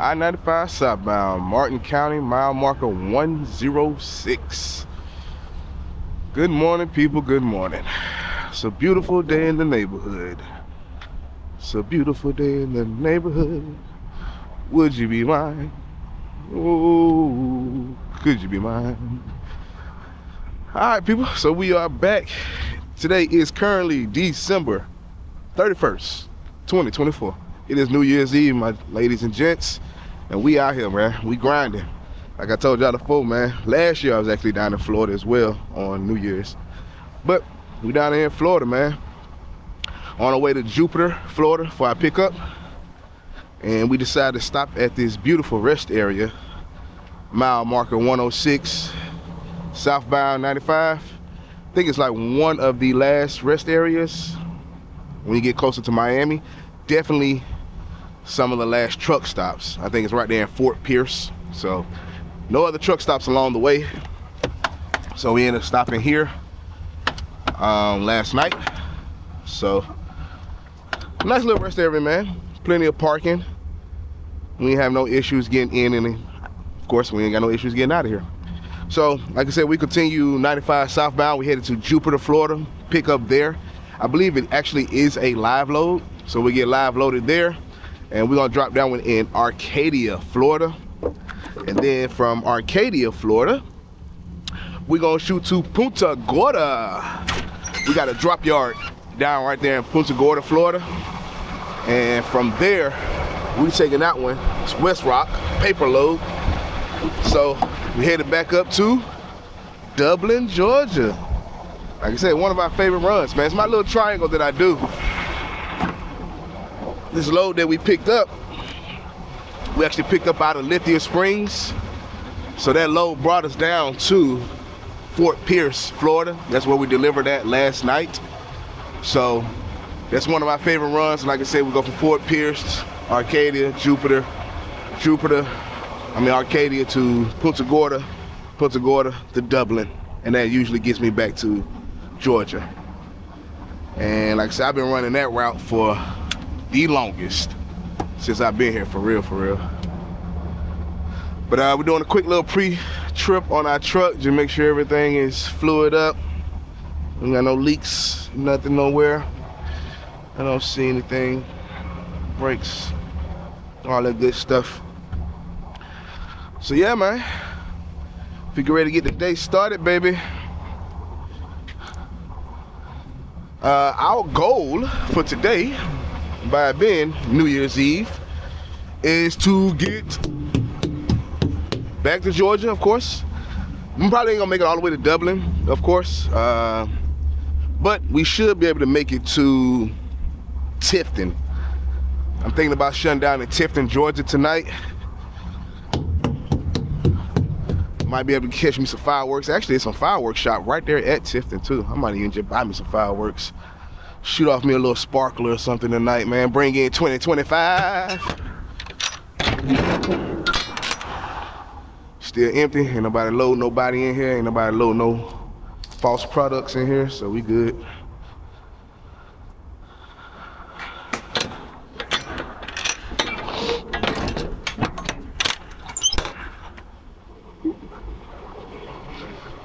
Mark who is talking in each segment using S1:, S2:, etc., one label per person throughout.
S1: I-95 southbound, Marten County, mile marker 106. Good morning, people, good morning. It's a beautiful day in the neighborhood. It's a beautiful day in the neighborhood. Would you be mine? Oh, could you be mine? All right, people, so we are back. Today is currently December 31st, 2024. It is New Year's Eve, my ladies and gents, and we out here, man. We grinding. Like I told y'all before, man, last year I was actually down in Florida as well on New Year's. But we down here in Florida, man. On our way to Jupiter, Florida for our pickup. And we decided to stop at this beautiful rest area, mile marker 106, southbound 95. I think it's like one of the last rest areas when you get closer to Miami. Definitely some of the last truck stops. I think it's right there in Fort Pierce. So no other truck stops along the way. So we ended up stopping here last night. So nice little rest area, man. Plenty of parking. We have no issues getting in, and of course we ain't got no issues getting out of here. So like I said, we continue 95 southbound. We headed to Jupiter, Florida, pick up there. I believe it actually is a live load. So we get live loaded there, and we're gonna drop down in Arcadia, Florida. And then from Arcadia, Florida, we're gonna shoot to Punta Gorda. We got a drop yard down right there in Punta Gorda, Florida. And from there, we taking that one, it's West Rock, paper load. So we headed back up to Dublin, Georgia. Like I said, one of our favorite runs, man. It's my little triangle that I do. This load that we picked up, we actually picked up out of Lithia Springs. So that load brought us down to Fort Pierce, Florida. That's where we delivered that last night. So that's one of my favorite runs. Like I said, we go from Fort Pierce, Arcadia, Arcadia to Punta Gorda to Dublin. And that usually gets me back to Georgia. And like I said, I've been running that route for the longest since I've been here, for real. But we're doing a quick little pre-trip on our truck to make sure everything is fluid up. We got no leaks, nothing nowhere. I don't see anything, brakes, all that good stuff. So yeah, man, if you get ready to get the day started, baby. Our goal for today, by being New Year's Eve, is to get back to Georgia, of course. We probably ain't gonna make it all the way to Dublin, of course, but we should be able to make it to Tifton. I'm thinking about shutting down in Tifton, Georgia tonight. Might be able to catch me some fireworks. Actually, there's some fireworks shop right there at Tifton too. I might even just buy me some fireworks. Shoot off me a little sparkler or something tonight, man. Bring in 2025. Still empty. Ain't nobody load nobody in here. Ain't nobody load no false products in here, so we good.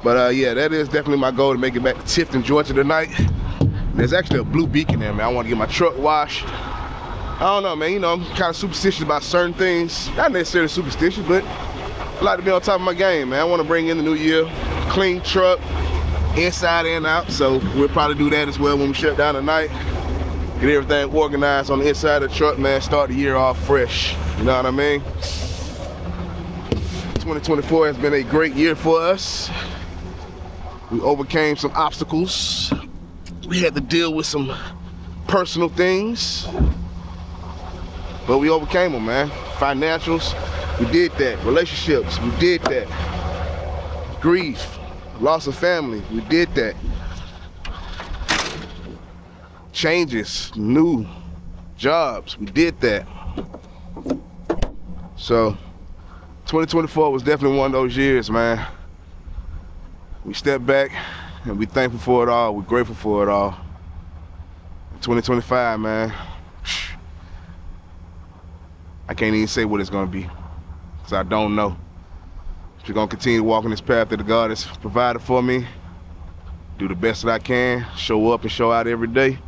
S1: But yeah, that is definitely my goal, to make it back to Tifton, Georgia tonight. There's actually a blue beacon there, man. I want to get my truck washed. I don't know, man. You know, I'm kind of superstitious about certain things. Not necessarily superstitious, but I like to be on top of my game, man. I want to bring in the new year, clean truck, inside and out. So we'll probably do that as well when we shut down tonight. Get everything organized on the inside of the truck, man. Start the year off fresh. You know what I mean? 2024 has been a great year for us. We overcame some obstacles. We had to deal with some personal things, but we overcame them, man. Financials, we did that. Relationships, we did that. Grief, loss of family, we did that. Changes, new jobs, we did that. So 2024 was definitely one of those years, man. We stepped back and we're thankful for it all. We're grateful for it all. 2025, man. I can't even say what it's gonna be, because I don't know. Just gonna continue walking this path that God has provided for me. Do the best that I can, show up and show out every day.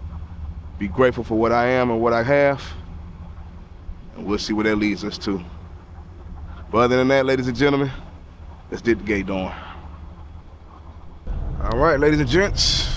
S1: Be grateful for what I am and what I have. And we'll see where that leads us to. But other than that, ladies and gentlemen, let's get the gate on. All right, ladies and gents.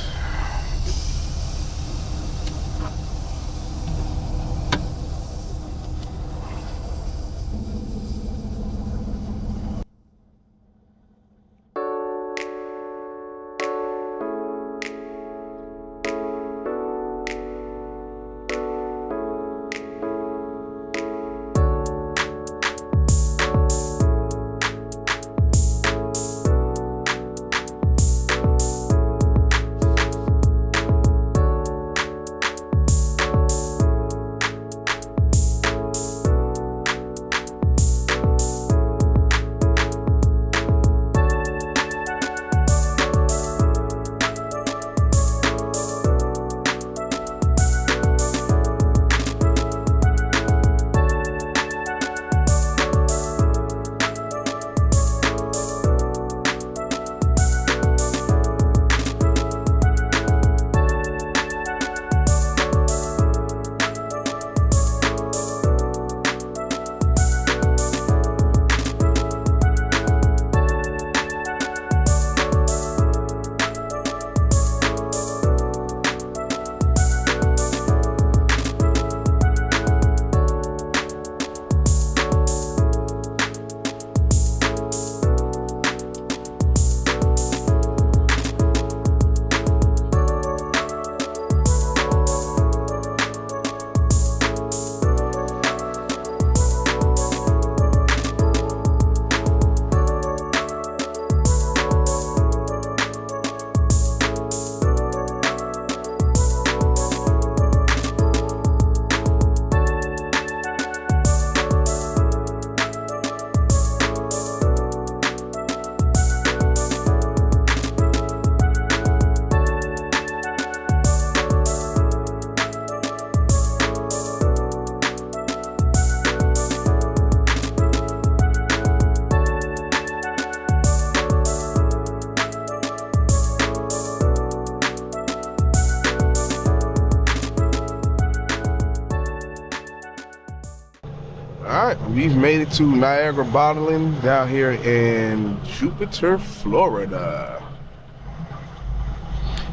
S1: All right, we've made it to Niagara Bottling down here in Jupiter, Florida.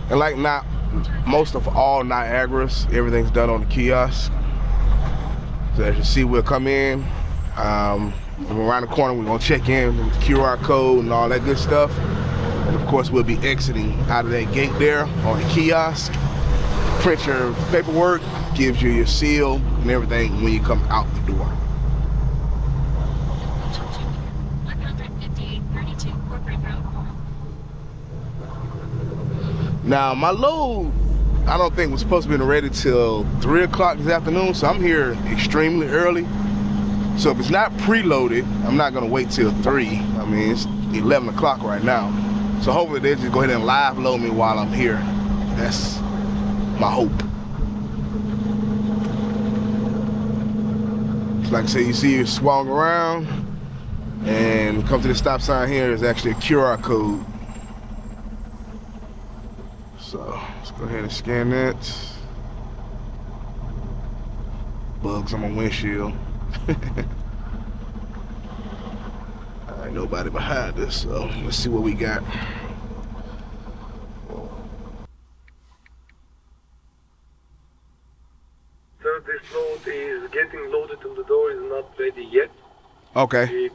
S1: And like not most of all Niagaras, everything's done on the kiosk. So as you see, we'll come in, around the corner, we're gonna check in with the QR code and all that good stuff. And of course, we'll be exiting out of that gate there on the kiosk. Print your paperwork, gives you your seal and everything when you come out the door. Now, my load, I don't think was supposed to be ready till 3 o'clock this afternoon, so I'm here extremely early. So if it's not preloaded, I'm not gonna wait till 3. I mean, it's 11 o'clock right now. So hopefully they'll just go ahead and live load me while I'm here. That's my hope. So like I said, you see you swung around and come to the stop sign here, there's actually a QR code. So let's go ahead and scan that. Bugs on my windshield. Ain't nobody behind us, so let's see what we got.
S2: Sir, this load is getting loaded and the door is not ready yet.
S1: Okay.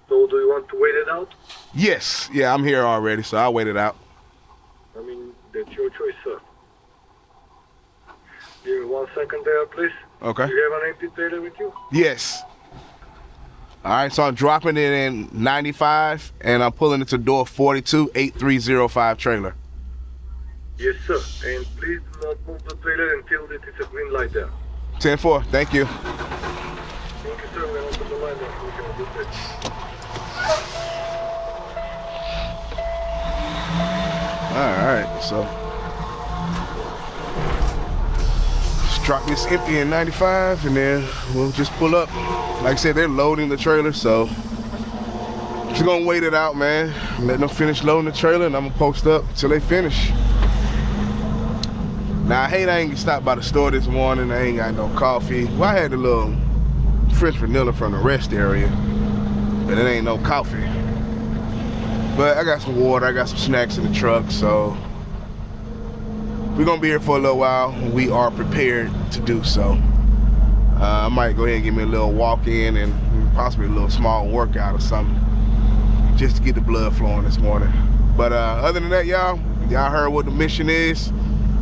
S2: So do you want to wait it out?
S1: Yes, yeah, I'm here already, so I'll wait it out.
S2: I mean, that's your choice, sir. Give me 1 second there, please.
S1: Okay.
S2: Do you have an empty trailer with you?
S1: Yes. All right, so I'm dropping it in 95 and I'm pulling it to door 42, 8305 trailer.
S2: Yes, sir. And please do not move the trailer until it is a green light there.
S1: 10-4, thank you.
S2: Thank you, sir. We're going to open the line there so we can do this.
S1: All right, so drop this empty in 95 and then we'll just pull up. Like I said, they're loading the trailer, so just gonna wait it out, man. Let them finish loading the trailer and I'm gonna post up till they finish. Now I hate I ain't stopped by the store this morning. I ain't got no coffee. Well, I had a little French vanilla from the rest area, but it ain't no coffee. But I got some water, I got some snacks in the truck, so we're gonna be here for a little while. We are prepared to do so. I might go ahead and give me a little walk in and possibly a little small workout or something, just to get the blood flowing this morning. But other than that, y'all heard what the mission is.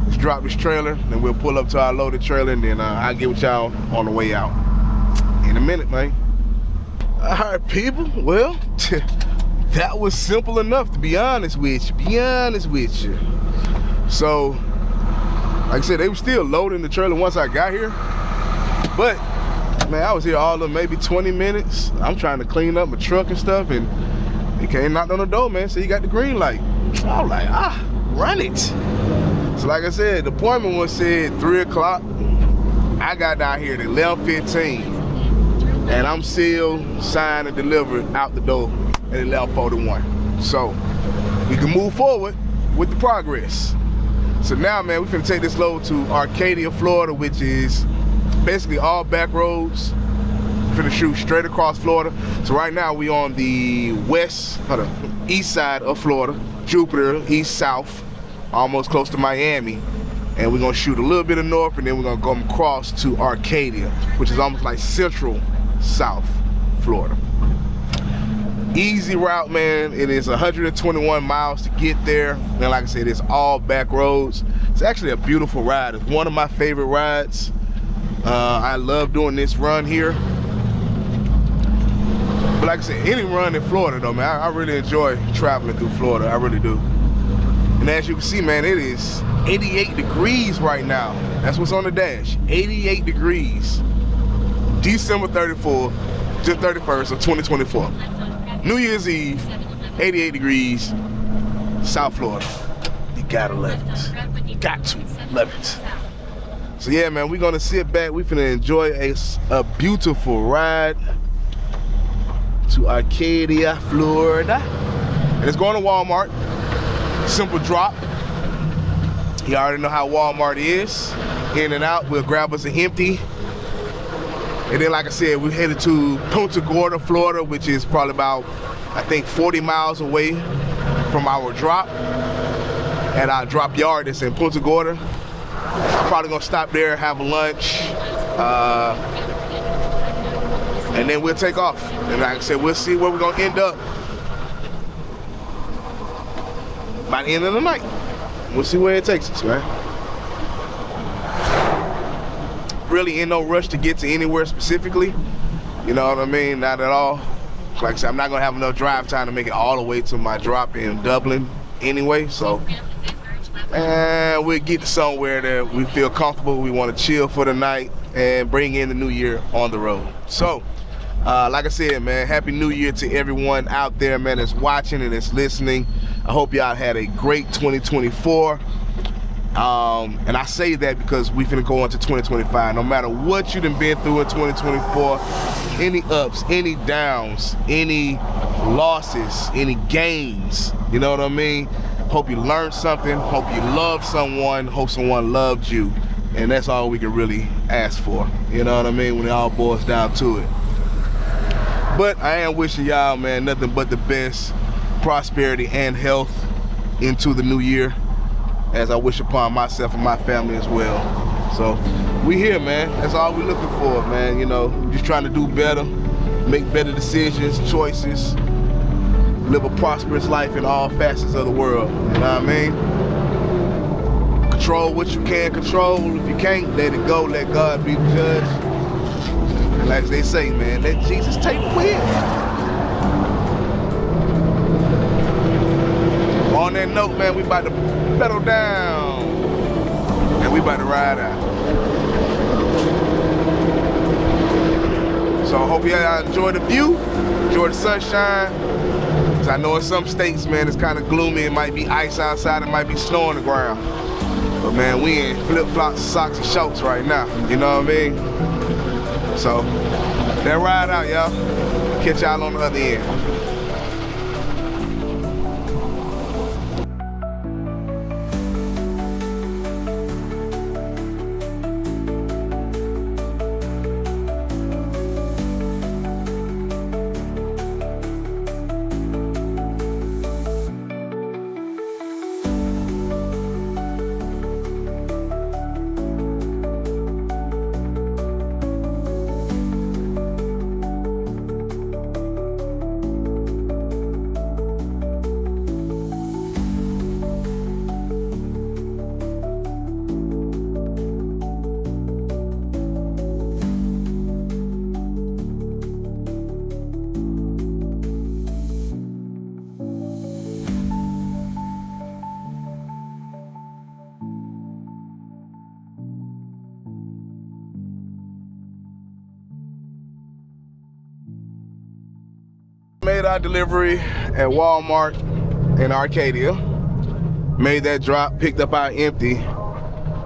S1: Let's drop this trailer, then we'll pull up to our loaded trailer, and then I'll get with y'all on the way out in a minute, man. All right, people. Well, that was simple enough, to be honest with you. So, like I said, they were still loading the trailer once I got here. But, man, I was here all of maybe 20 minutes. I'm trying to clean up my truck and stuff, and they came knocked on the door, man. So you got the green light. I was like, run it. So like I said, the appointment was said 3 o'clock. I got down here at 11:15. And I'm sealed, signed, and delivered out the door at 11:41. So we can move forward with the progress. So now, man, we're finna take this load to Arcadia, Florida, which is basically all back roads. We're finna shoot straight across Florida. So right now we on the east side of Florida, Jupiter, east, south, almost close to Miami. And we're gonna shoot a little bit of north, and then we're gonna go across to Arcadia, which is almost like central South Florida. Easy route, man. It is 121 miles to get there. And like I said, it's all back roads. It's actually a beautiful ride. It's one of my favorite rides. I love doing this run here. But like I said, any run in Florida though, man, I really enjoy traveling through Florida. I really do. And as you can see, man, it is 88 degrees right now. That's what's on the dash. 88 degrees. December 31st of 2024. New Year's Eve, 88 degrees, South Florida. You gotta love it. Got to love it. So yeah, man, we're gonna sit back. We're finna enjoy a beautiful ride to Arcadia, Florida. And it's going to Walmart. Simple drop. You already know how Walmart is. In and out, we'll grab us an empty. And then, like I said, we're headed to Punta Gorda, Florida, which is probably about, I think, 40 miles away from our drop. And our drop yard is in Punta Gorda. I'm probably gonna stop there, have a lunch, and then we'll take off. And like I said, we'll see where we're gonna end up by the end of the night. We'll see where it takes us, man. Really in no rush to get to anywhere specifically. You know what I mean? Not at all. Like I said, I'm not gonna have enough drive time to make it all the way to my drop in Dublin anyway, so. And we'll get to somewhere that we feel comfortable, we wanna chill for the night and bring in the new year on the road. So, like I said, man, Happy New Year to everyone out there, man, that's watching and that's listening. I hope y'all had a great 2024. And I say that because we finna go into 2025. No matter what you done been through in 2024, any ups, any downs, any losses, any gains, you know what I mean? Hope you learned something, hope you loved someone, hope someone loved you. And that's all we can really ask for, you know what I mean, when it all boils down to it. But I am wishing y'all, man, nothing but the best prosperity and health into the new year, as I wish upon myself and my family as well. So we here, man. That's all we're looking for, man. You know, just trying to do better, make better decisions, choices, live a prosperous life in all facets of the world. You know what I mean? Control what you can control. If you can't, let it go. Let God be the judge. And like they say, man, let Jesus take the wheel. On that note, man, we about to pedal down and we about to ride out. So I hope y'all enjoy the view, enjoy the sunshine. Cause I know in some states, man, it's kind of gloomy. It might be ice outside, it might be snow on the ground. But man, we in flip-flops, socks, and shorts right now. You know what I mean? So, that ride out, y'all. Catch y'all on the other end. Made our delivery at Walmart in Arcadia. Made that drop, picked up our empty.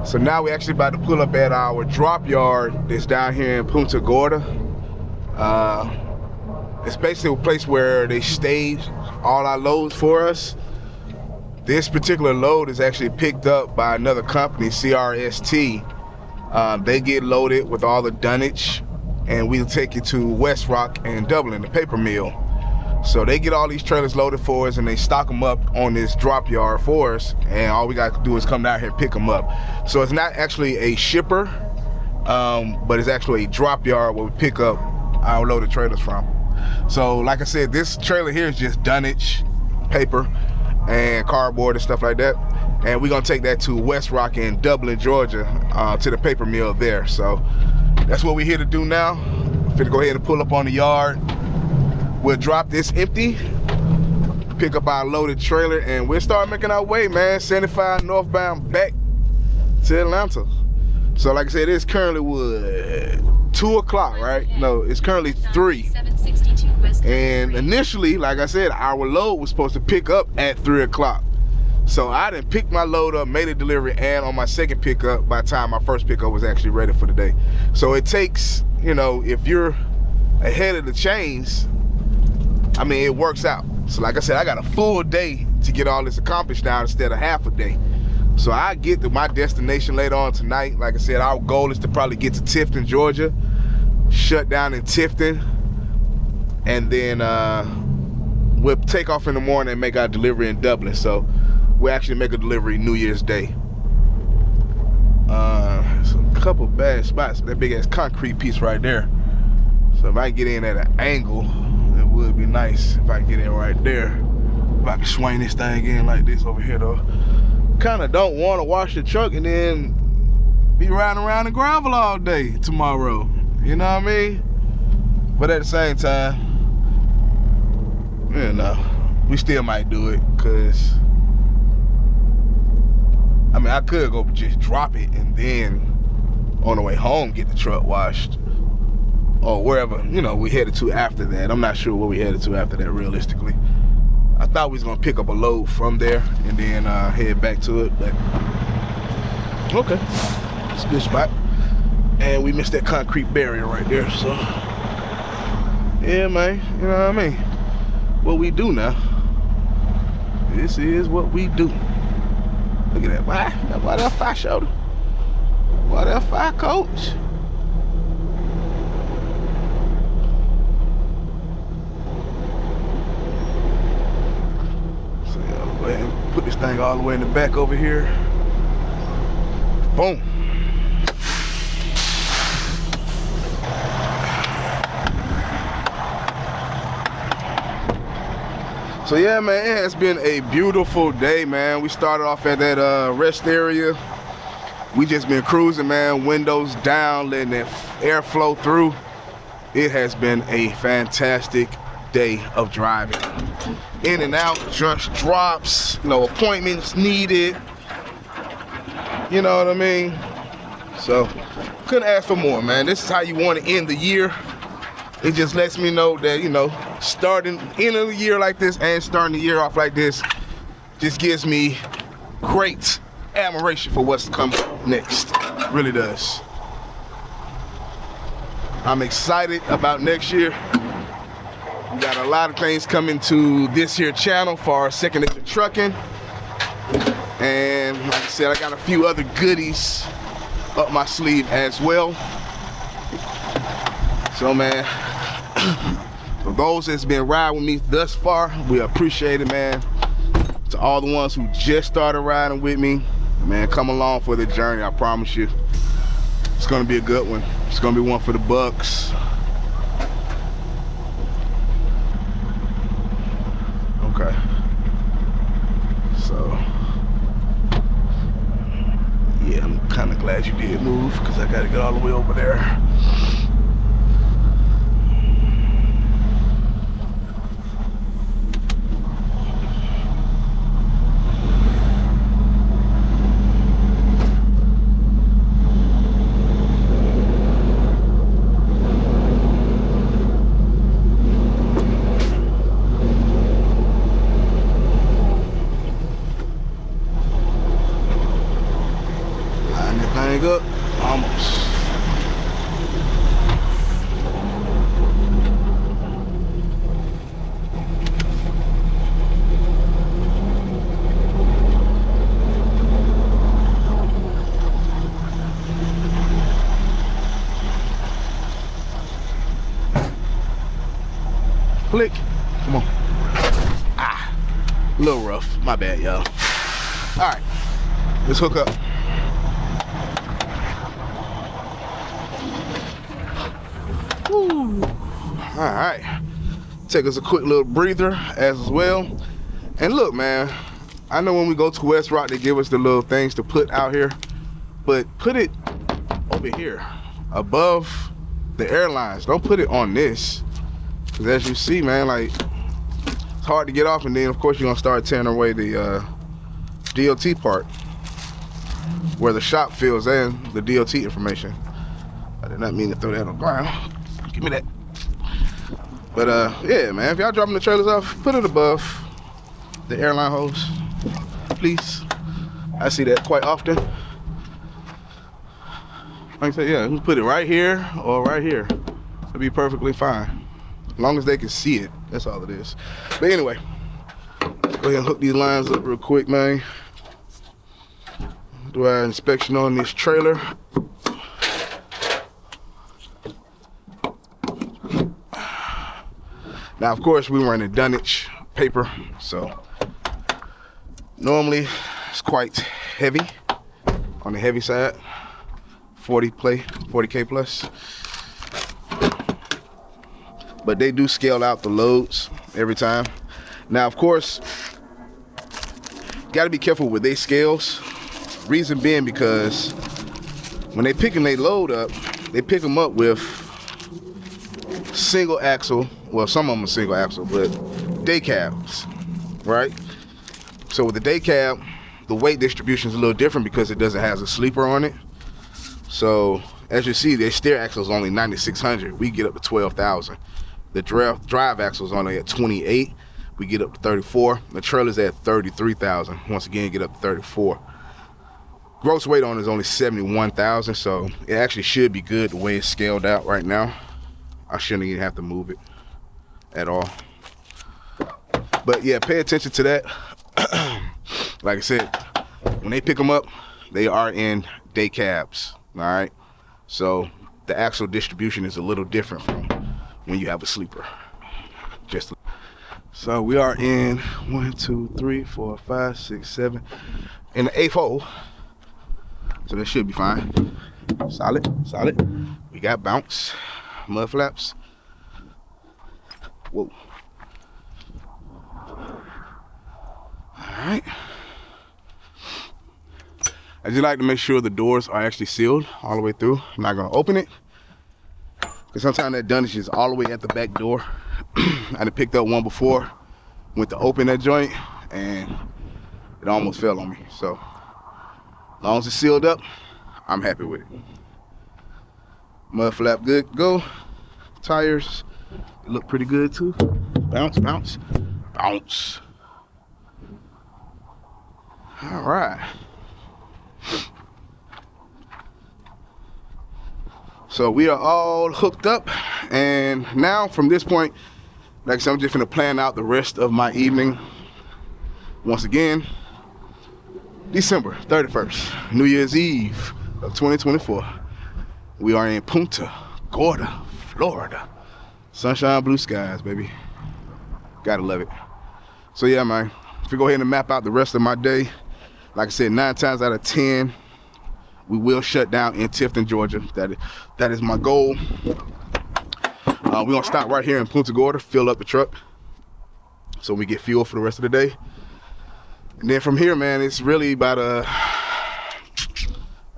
S1: So now we're actually about to pull up at our drop yard that's down here in Punta Gorda. It's basically a place where they stage all our loads for us. This particular load is actually picked up by another company, CRST. They get loaded with all the dunnage, and we'll take it to West Rock and Dublin, the paper mill. So they get all these trailers loaded for us and they stock them up on this drop yard for us, and all we got to do is come down here and pick them up. So it's not actually a shipper, but it's actually a drop yard where we pick up our loaded trailers from. So like I said, this trailer here is just dunnage, paper, and cardboard and stuff like that. And we're gonna take that to West Rock in Dublin, Georgia, to the paper mill there. So that's what we're here to do now. Finna go ahead and pull up on the yard. We'll drop this empty, pick up our loaded trailer, and we'll start making our way, man. 75 northbound back to Atlanta. So like I said, it's currently what, 2 o'clock, right? No, it's currently 3. And initially, like I said, our load was supposed to pick up at 3 o'clock. So I didn't pick my load up, made a delivery, and on my second pickup, by the time my first pickup was actually ready for the day. So it takes, you know, if you're ahead of the chains, I mean, it works out. So like I said, I got a full day to get all this accomplished now instead of half a day. So I get to my destination later on tonight. Like I said, our goal is to probably get to Tifton, Georgia, shut down in Tifton, and then we'll take off in the morning and make our delivery in Dublin. So we'll actually make a delivery New Year's Day. So a couple bad spots, that big ass concrete piece right there. So if I get in at an angle, it would be nice if I get in right there. If I can swing this thing in like this over here though. Kinda don't wanna wash the truck and then be riding around in gravel all day tomorrow. You know what I mean? But at the same time, you know, we still might do it, cause I mean, I could go just drop it and then on the way home get the truck washed, or wherever, you know, we headed to after that. I'm not sure where we headed to after that, realistically. I thought we was gonna pick up a load from there and then head back to it, but okay, it's a good spot. And we missed that concrete barrier right there, so yeah, man, you know what I mean? What we do now, this is what we do. Look at that, why that fire shoulder? Why that fire coach? So yeah, go ahead and put this thing all the way in the back over here. Boom. So yeah, man, it has been a beautiful day, man. We started off at that rest area. We just been cruising, man, windows down, letting that air flow through. It has been a fantastic day of driving. In and out, just drops, no appointments needed. You know what I mean? So, couldn't ask for more, man. This is how you want to end the year. It just lets me know that, you know, starting end of the year like this and starting the year off like this just gives me great admiration for what's coming next. Really does. I'm excited about next year. We got a lot of things coming to this here channel for our second nature trucking. And like I said, I got a few other goodies up my sleeve as well. So man, for those that's been riding with me thus far, we appreciate it, man. To all the ones who just started riding with me, man, come along for the journey, I promise you. It's gonna be a good one. It's gonna be one for the bucks. Okay. So, yeah, I'm kind of glad you did move because I gotta get all the way over there. Up, almost. Click. Come on. Ah, a little rough. My bad, y'all. All right, let's hook up. All right, take us a quick little breather as well. And look, man, I know when we go to West Rock, they give us the little things to put out here, but put it over here above the airlines. Don't put it on this, because as you see, man, like, it's hard to get off, and then of course you're gonna start tearing away the DOT part where the shop fills in the DOT information. I did not mean to throw that on the ground. Give me that. But yeah, man, if y'all dropping the trailers off, put it above the airline hose, please. I see that quite often. Like I said, yeah, you can put it right here or right here. It'll be perfectly fine. As long as they can see it, that's all it is. But anyway, let's go ahead and hook these lines up real quick, man. Do our inspection on this trailer. Now, of course, we run a dunnage paper, so normally it's quite heavy, on the heavy side, 40K plus. But they do scale out the loads every time. Now, of course, gotta be careful with their scales. Reason being because when they picking their load up, they pick them up with single axle. Well, some of them are single axle, but day cabs, right? So with the day cab, the weight distribution is a little different because it doesn't have a sleeper on it. So as you see, their steer axle is only 9,600. We get up to 12,000. The drive axle is only at 28. We get up to 34. The trailer's at 33,000. Once again, get up to 34. Gross weight on it is only 71,000, so it actually should be good the way it's scaled out right now. I shouldn't even have to move it at all. But yeah, pay attention to that. Like I said, when they pick them up, they are in day cabs, all right? So the axle distribution is a little different from when you have a sleeper. So we are in 1, 2, 3, 4, 5, 6, 7, in the 8th hole. So that should be fine. Solid, solid. We got bounce, mud flaps. Whoa. All right. I just like to make sure the doors are actually sealed all the way through. I'm not gonna open it, because sometimes that dunnage is all the way at the back door. I done picked up one before, went to open that joint, and it almost fell on me. So, as long as it's sealed up, I'm happy with it. Mud flap good to go. Tires, they look pretty good too. Bounce, bounce, bounce. All right. So we are all hooked up, and now from this point, like I said, I'm just gonna plan out the rest of my evening. Once again, December 31st, New Year's Eve of 2024. We are in Punta Gorda, Florida. Sunshine, blue skies, baby. Gotta love it. So yeah, man, if we go ahead and map out the rest of my day, like I said, 9 times out of 10, we will shut down in Tifton, Georgia. That is my goal. We're gonna stop right here in Punta Gorda, fill up the truck so we get fuel for the rest of the day. And then from here, man, it's really about I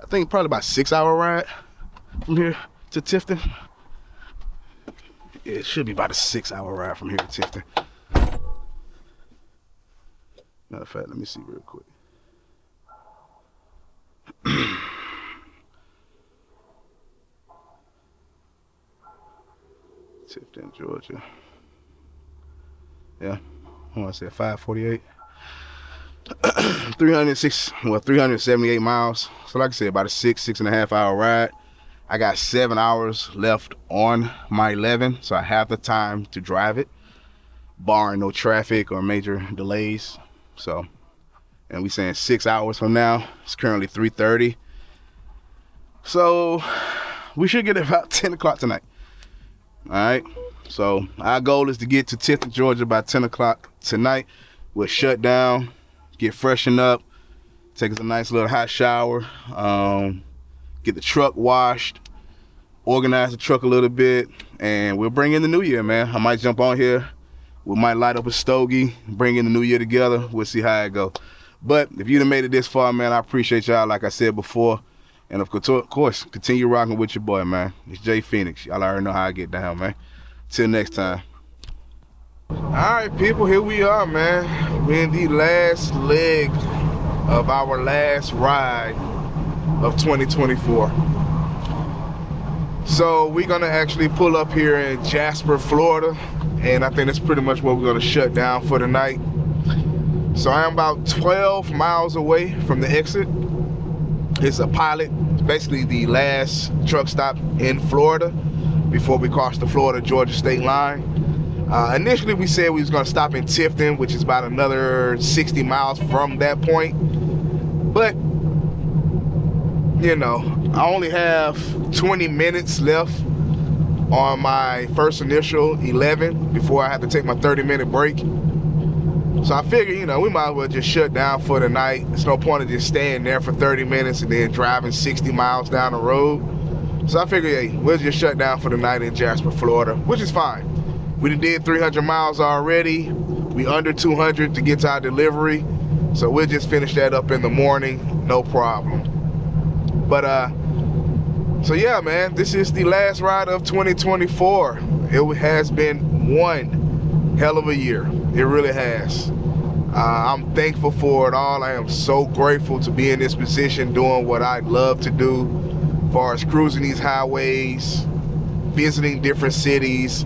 S1: think probably about 6-hour ride from here to Tifton. It should be about a 6-hour ride from here to Tifton. Matter of fact, let me see real quick. Tifton, Georgia. Yeah, I want to say 548. 378 miles. So like I said, about a 6.5 hour ride. I got 7 hours left on my 11, so I have the time to drive it, barring no traffic or major delays. So, and we saying 6 hours from now. It's currently 3:30. So we should get it about 10 o'clock tonight. All right. So our goal is to get to Tifton, Georgia by 10 o'clock tonight. We'll shut down, get freshened up, take us a nice little hot shower, get the truck washed, organize the truck a little bit, and we'll bring in the new year, man. I might jump on here. We might light up a stogie, bring in the new year together. We'll see how it goes. But if you done made it this far, man, I appreciate y'all, like I said before. And of course, continue rocking with your boy, man. It's Jay Fenix. Y'all already know how I get down, man. Till next time. All right, people, here we are, man. We're in the last leg of our last ride of 2024. So we're gonna actually pull up here in Jasper, Florida, and I think that's pretty much what we're gonna shut down for the night. So I am about 12 miles away from the exit. It's a pilot, basically the last truck stop in Florida before we cross the Florida-Georgia state line. Initially, we said we was gonna stop in Tifton, which is about another 60 miles from that point. But, you know, I only have 20 minutes left on my first initial 11 before I have to take my 30-minute break. So I figure, you know, we might as well just shut down for the night. There's no point in just staying there for 30 minutes and then driving 60 miles down the road. So I figure, hey, we'll just shut down for the night in Jasper, Florida, which is fine. We did 300 miles already. We under 200 to get to our delivery. So we'll just finish that up in the morning, no problem. But, so yeah, man, this is the last ride of 2024. It has been one hell of a year. It really has. I'm thankful for it all. I am so grateful to be in this position doing what I love to do, as far as cruising these highways, visiting different cities,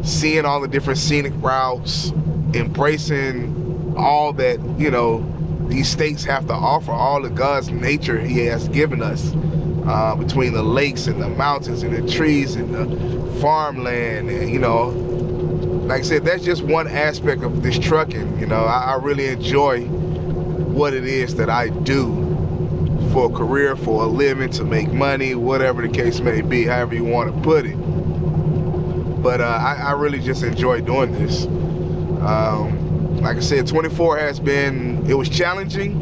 S1: seeing all the different scenic routes, embracing all that, you know, these states have to offer, all of God's nature He has given us, between the lakes and the mountains and the trees and the farmland, and, you know, like I said, that's just one aspect of this trucking. You know, I really enjoy what it is that I do for a career, for a living, to make money, whatever the case may be, however you want to put it. But I really just enjoy doing this. Like I said, 24 has been, it was challenging.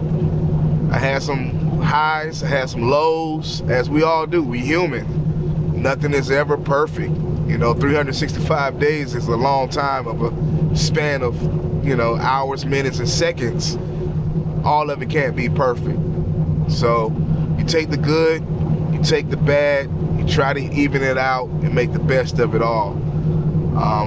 S1: I had some highs, I had some lows, as we all do. We human. Nothing is ever perfect. You know, 365 days is a long time of a span of, you know, hours, minutes, and seconds. All of it can't be perfect. So you take the good, you take the bad, you try to even it out and make the best of it all.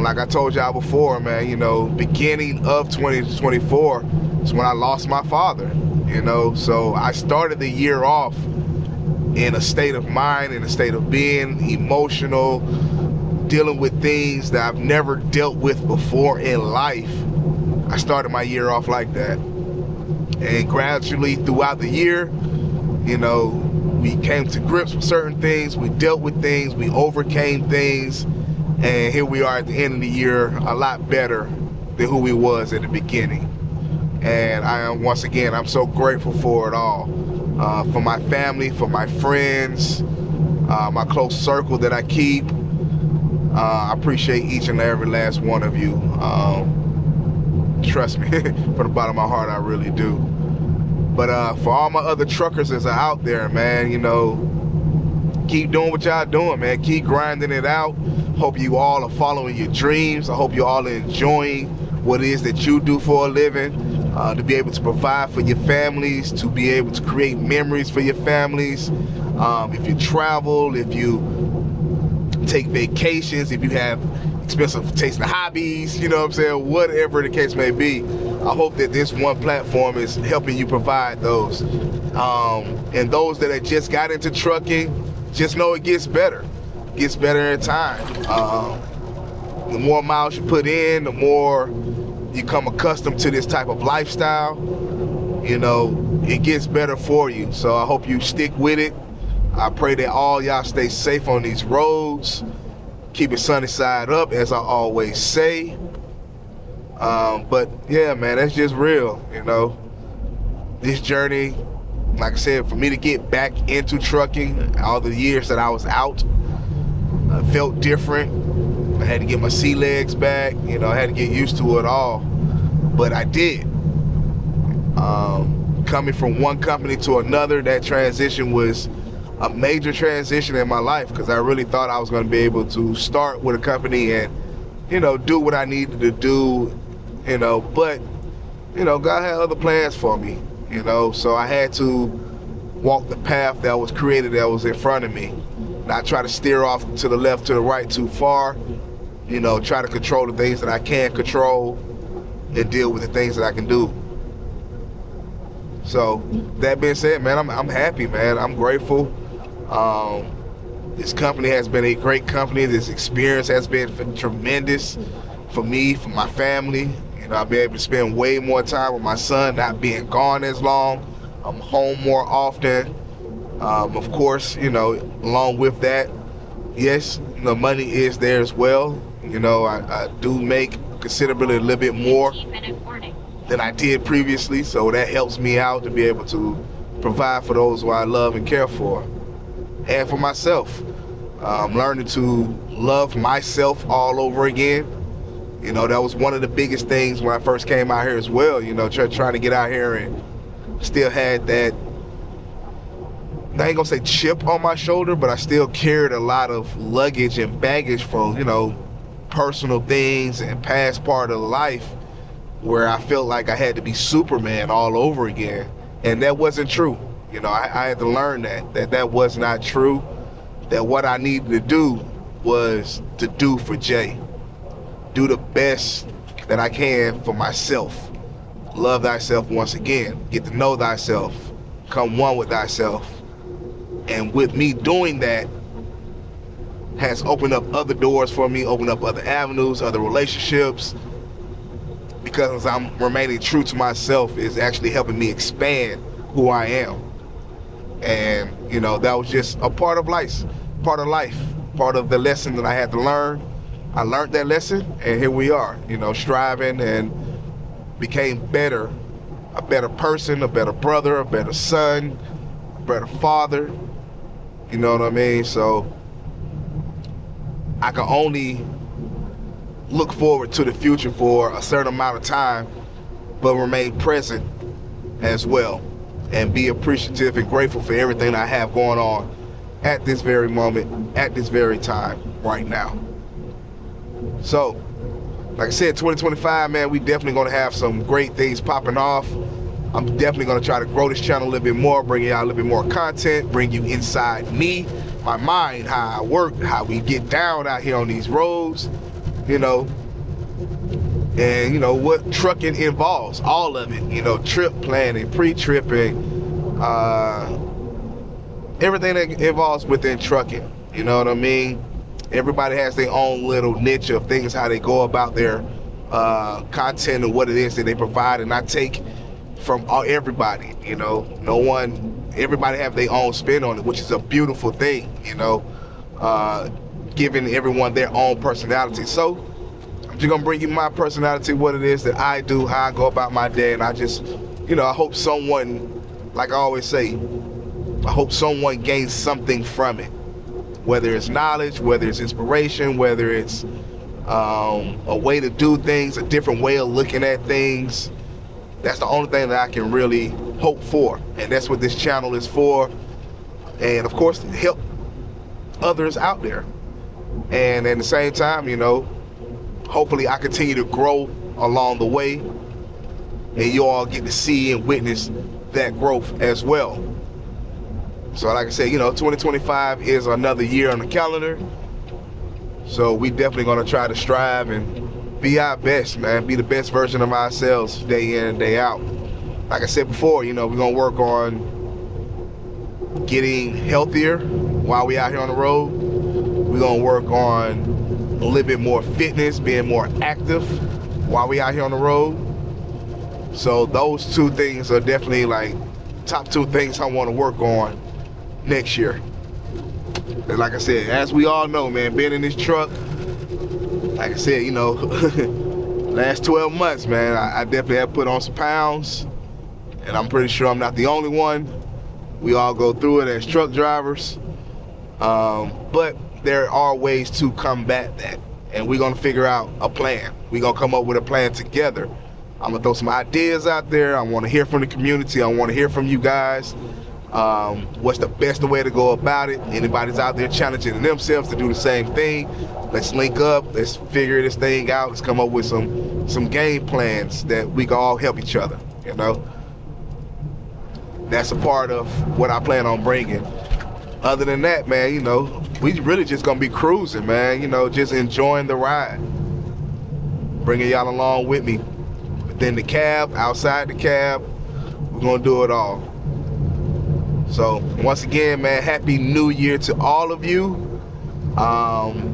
S1: Like I told y'all before, man, you know, beginning of 2024 is when I lost my father, you know. So I started the year off in a state of mind, in a state of being, emotional, dealing with things that I've never dealt with before in life. I started my year off like that. And gradually throughout the year, You know, we came to grips with certain things, we dealt with things, we overcame things, and here we are at the end of the year, a lot better than who we was at the beginning. And once again, I'm so grateful for it all. For my family, for my friends, my close circle that I keep. I appreciate each and every last one of you. Trust me, from the bottom of my heart, I really do. But for all my other truckers that are out there, man, you know, keep doing what y'all doing, man. Keep grinding it out. Hope you all are following your dreams. I hope you all are enjoying what it is that you do for a living, to be able to provide for your families, to be able to create memories for your families. If you travel, if you take vacations, if you have expensive tasting hobbies, you know what I'm saying, whatever the case may be, I hope that this one platform is helping you provide those. And those that have just got into trucking, just know it gets better. It gets better in time. The more miles you put in, the more you come accustomed to this type of lifestyle, you know, it gets better for you. So I hope you stick with it. I pray that all y'all stay safe on these roads. Keep it sunny side up, as I always say. But yeah, man, that's just real, you know. This journey, like I said, for me to get back into trucking, all the years that I was out, I felt different. I had to get my sea legs back, you know, I had to get used to it all. But I did. Coming from one company to another, that transition was a major transition in my life, because I really thought I was going to be able to start with a company and, you know, do what I needed to do, you know, but, you know, God had other plans for me, you know, so I had to walk the path that was created, that was in front of me, not try to steer off to the left, to the right too far, you know, try to control the things that I can control and deal with the things that I can do. So that being said, man, I'm happy, man. I'm grateful. This company has been a great company. This experience has been tremendous for me, for my family. You know, I've been able to spend way more time with my son, not being gone as long. I'm home more often. Of course, you know, along with that, yes, the money is there as well. You know, I do make considerably a little bit more than I did previously, so that helps me out to be able to provide for those who I love and care for. And for myself, I'm learning to love myself all over again. You know, that was one of the biggest things when I first came out here as well, you know, trying to get out here, and still had that, I ain't gonna say chip on my shoulder, but I still carried a lot of luggage and baggage from, you know, personal things and past part of life, where I felt like I had to be Superman all over again. And that wasn't true. You know, I had to learn that was not true. That what I needed to do was to do for Jay. Do the best that I can for myself. Love thyself once again. Get to know thyself. Come one with thyself. And with me doing that has opened up other doors for me, opened up other avenues, other relationships. Because I'm remaining true to myself is actually helping me expand who I am. And, you know, that was just a part of life, part of the lesson that I had to learn. I learned that lesson, and here we are, you know, striving, and became better, a better person, a better brother, a better son, a better father, you know what I mean? So I can only look forward to the future for a certain amount of time, but remain present as well, and be appreciative and grateful for everything I have going on at this very moment, at this very time, right now. So, like I said, 2025, man, we definitely gonna have some great things popping off. I'm definitely gonna try to grow this channel a little bit more, bring y'all a little bit more content, bring you inside me, my mind, how I work, how we get down out here on these roads, you know, and you know what trucking involves, all of it, you know, trip planning, pre-tripping, everything that involves within trucking, you know what I mean? Everybody has their own little niche of things, how they go about their content and what it is that they provide, and I take from everybody, you know. No one everybody have their own spin on it, which is a beautiful thing, you know, giving everyone their own personality. So I'm just gonna bring you my personality, what it is that I do, how I go about my day, and I just, you know, I hope someone, like I always say, I hope someone gains something from it, whether it's knowledge, whether it's inspiration, whether it's a way to do things, a different way of looking at things. That's the only thing that I can really hope for, and that's what this channel is for. And of course, help others out there. And at the same time, you know, hopefully I continue to grow along the way, and you all get to see and witness that growth as well. So like I said, you know, 2025 is another year on the calendar. So we definitely gonna try to strive and be our best, man. Be the best version of ourselves day in and day out. Like I said before, you know, we're gonna work on getting healthier while we out here on the road. We're gonna work on a little bit more fitness, being more active while we out here on the road. So those two things are definitely like top two things I wanna work on next year. And like I said, as we all know, man, being in this truck, like I said, you know, last 12 months, man, I definitely have put on some pounds, and I'm pretty sure I'm not the only one. We all go through it as truck drivers, but there are ways to combat that, and we're gonna figure out a plan. We're gonna come up with a plan together. I'm gonna throw some ideas out there. I wanna hear from the community. I wanna hear from you guys. What's the best way to go about it? Anybody's out there challenging themselves to do the same thing, let's link up, let's figure this thing out, let's come up with some game plans that we can all help each other, you know? That's a part of what I plan on bringing. Other than that, man, you know, we really just gonna be cruising, man, you know, just enjoying the ride. Bringing y'all along with me. Within the cab, outside the cab, we're gonna do it all. So once again, man, happy new year to all of you. I'm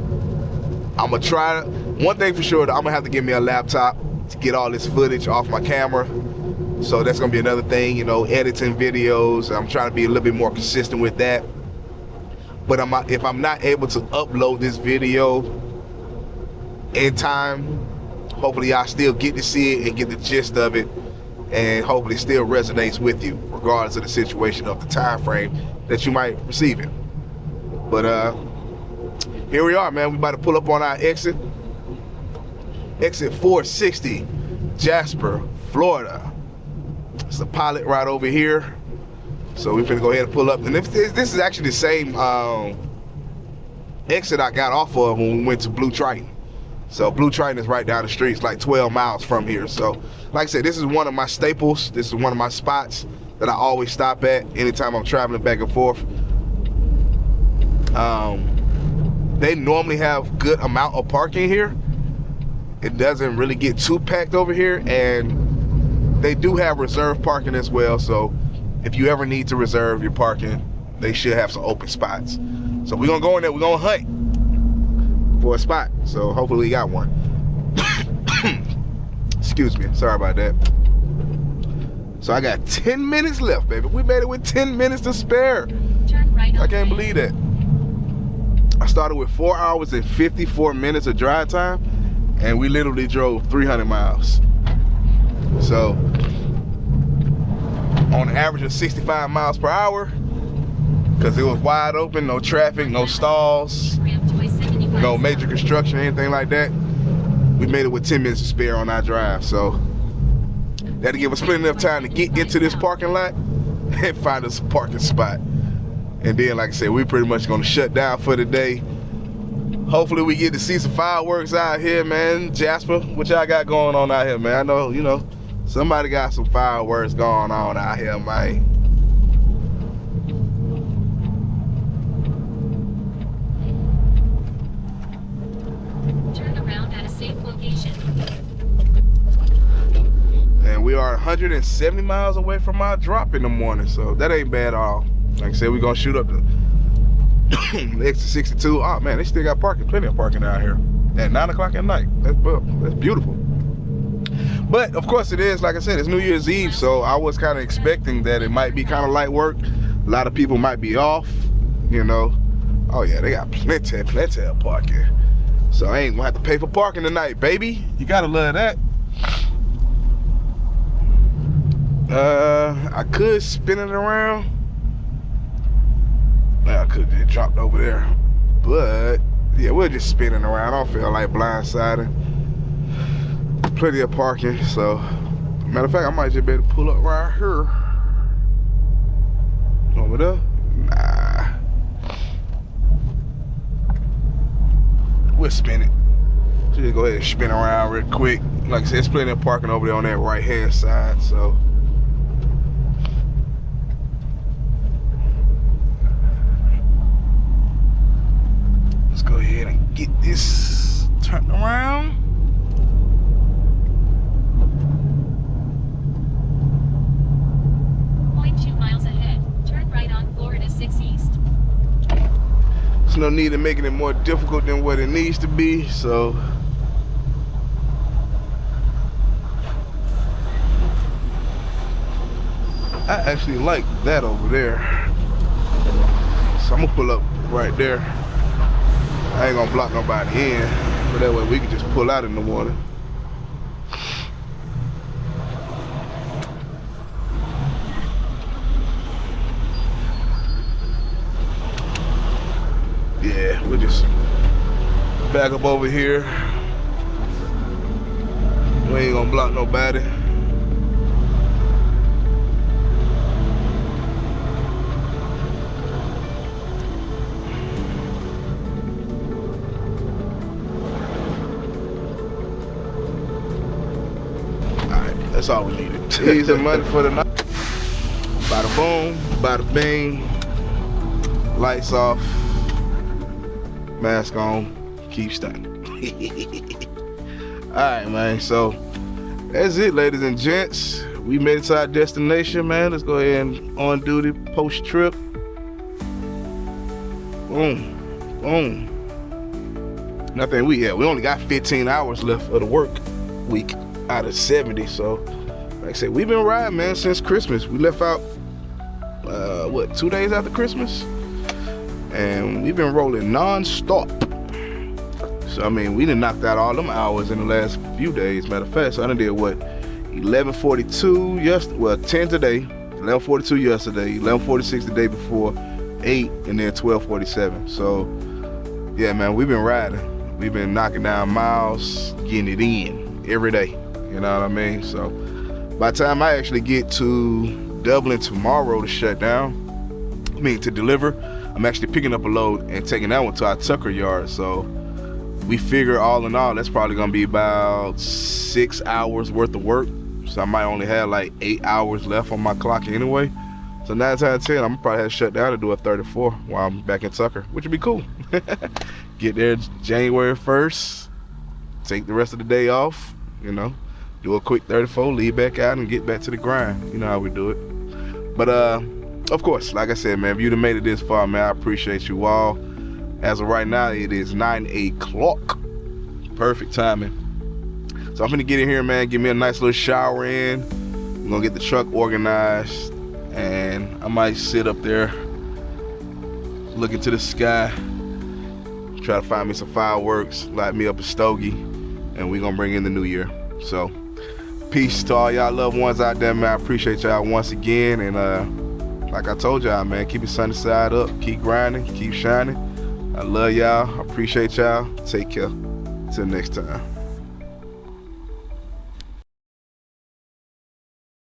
S1: gonna try, one thing for sure, I'm gonna have to get me a laptop to get all this footage off my camera. So that's gonna be another thing, you know, editing videos. I'm trying to be a little bit more consistent with that. But if I'm not able to upload this video in time, hopefully I still get to see it and get the gist of it, and hopefully it still resonates with you, regardless of the situation of the time frame that you might receive it. But here we are, man. We about to pull up on our exit 460, Jasper, Florida. It's a pilot right over here. So we're finna go ahead and pull up. And this is actually the same exit I got off of when we went to Blue Triton. So Blue Triton is right down the street. It's like 12 miles from here. So like I said, this is one of my staples. This is one of my spots that I always stop at anytime I'm traveling back and forth. They normally have good amount of parking here. It doesn't really get too packed over here, and they do have reserved parking as well. So if you ever need to reserve your parking, they should have some open spots. So we're gonna go in there, we're gonna hunt for a spot. So hopefully we got one. Excuse me, sorry about that. So I got 10 minutes left, baby. We made it with 10 minutes to spare.
S3: Turn right on.
S1: I can't believe that. I started with 4 hours and 54 minutes of drive time, and we literally drove 300 miles. So on an average of 65 miles per hour, because it was wide open, no traffic, no stalls, no major construction, anything like that. We made it with 10 minutes to spare on our drive. So that'll give us plenty of time to get into this parking lot and find us a parking spot. And then, like I said, we're pretty much gonna shut down for the day. Hopefully we get to see some fireworks out here, man. Jasper, what y'all got going on out here, man? I know, you know, somebody got some fireworks going on out here, man.
S3: Turn around at a safe location.
S1: And we are 170 miles away from our drop in the morning, so that ain't bad at all. Like I said, we're gonna shoot up the exit 62. Oh man, they still got parking, plenty of parking out here at 9 o'clock at night. That's beautiful. But of course it is, like I said, it's New Year's Eve, so I was kind of expecting that it might be kind of light work. A lot of people might be off, you know. Oh yeah, they got plenty of parking. So I ain't gonna have to pay for parking tonight, baby. You gotta love that. I could spin it around. I could get dropped over there. But yeah, we're just spinning around. I don't feel like blindsiding. Plenty of parking, so matter of fact, I might just be able to pull up right here. Over there? Nah. We'll spin it. Just go ahead and spin around real quick. Like I said, there's plenty of parking over there on that right hand side, so. Let's go ahead and get this turned around. There's no need in making it more difficult than what it needs to be, so. I actually like that over there. So I'm gonna pull up right there. I ain't gonna block nobody in, but that way we can just pull out in the water. Yeah, we'll just back up over here. We ain't gonna block nobody. Alright, that's all we needed. Easy money for the night. Bada boom, bada bing. Lights off. Mask on, keep stunning. Alright, man, so that's it, ladies and gents. We made it to our destination, man. Let's go ahead and on duty post trip. Boom, boom. Nothing we only got 15 hours left of the work week out of 70. So, like I said, we've been riding, man, since Christmas. We left out, 2 days after Christmas? And we've been rolling non-stop. So I mean, we done knocked out all them hours in the last few days. Matter of fact, so I done did what, 11:42 yesterday, well 10 today, 11:42 yesterday, 11:46 the day before, 8, and then 12:47. So yeah, man, we've been riding. We've been knocking down miles, getting it in every day. You know what I mean? So by the time I actually get to Dublin tomorrow to shut down, to deliver, I'm actually picking up a load and taking that one to our Tucker yard. So we figure all in all, that's probably gonna be about 6 hours worth of work. So I might only have like 8 hours left on my clock anyway. So 9 times out of 10, I'm gonna probably have to shut down and do a 34 while I'm back in Tucker, which would be cool. Get there January 1st, take the rest of the day off, you know, do a quick 34, leave back out and get back to the grind. You know how we do it. But of course, like I said, man, if you'd have made it this far, man, I appreciate you all. As of right now, it is 9 o'clock. Perfect timing. So I'm gonna get in here, man, give me a nice little shower in. I'm gonna get the truck organized, and I might sit up there, look into the sky, try to find me some fireworks, light me up a stogie, and we're gonna bring in the new year. So, peace to all y'all loved ones out there, man. I appreciate y'all once again, and like I told y'all, man, keep it sunny side up, keep grinding, keep shining. I love y'all. I appreciate y'all. Take care. Till next time.